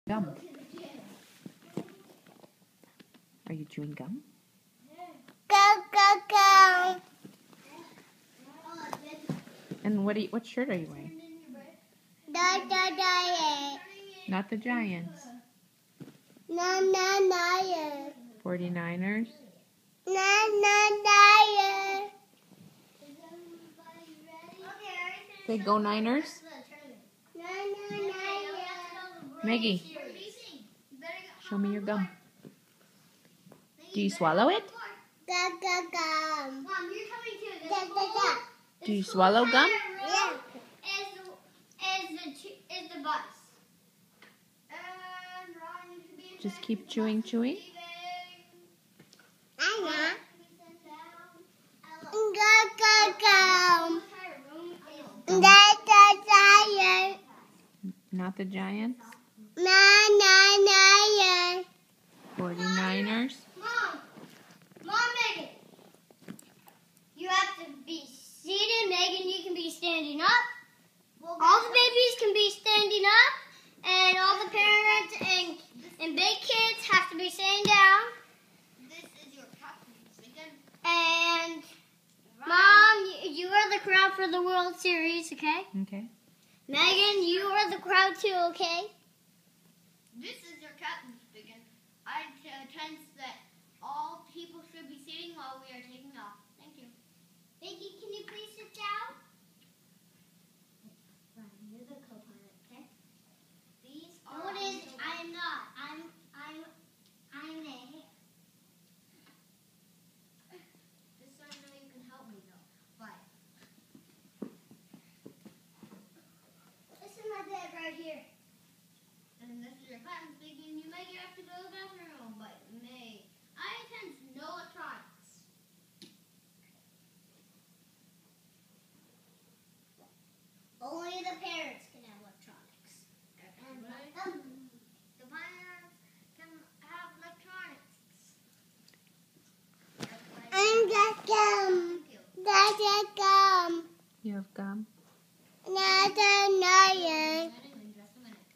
Gum. Are you chewing gum? Go, go, go. And what shirt are you wearing? Giant. Not the Giants. No. 49ers. No. Say go Niners. No. Maggie, show me your gum. Do you swallow it? Go, go, go. Mom, you're coming to Go, go, go. Do you swallow gum? Yeah. Is the bus. And Ron, you should be Just keep chewing. I know. Go, go, go. Giant. Not the Giants. No. 49ers. Mom, Megan. You have to be seated. Megan, you can be standing up. All the babies can be standing up, and all the parents and big kids have to be sitting down. This is your captain's weekend. And Mom, you are the crowd for the World Series, okay? Okay. Megan, you are the crowd too, okay? This is your captain's weekend. I intend that all people should be sitting while we are taking off. Thank you. Vicky, can you please sit down? You're the co-pilot, okay? These No, are. it is. I am not. I'm a. Just so I know you can help me though. But This is my bed right here. and this is your captain's weekend. You may have to go to the bathroom, but I intend no electronics. Only the parents can have electronics. The parents can have electronics. And the gum. Thank you. The gum. You have gum. No. In just a minute.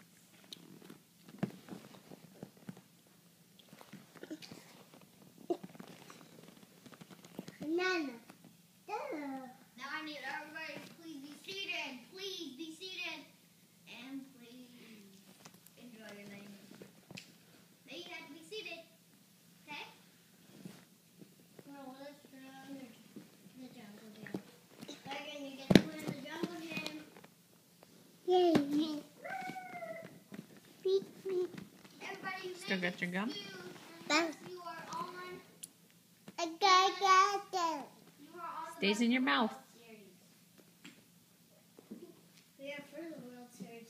Banana. Now I need everybody to please be seated. Please be seated. And please enjoy your name. Now you have to be seated. Okay? Well, let's go to the jungle gym. Megan, you get to play in the jungle gym. Yay. Beep, beep. Everybody Still got your gum? unless you are on Go. Stays in your mouth. We are for the World Series.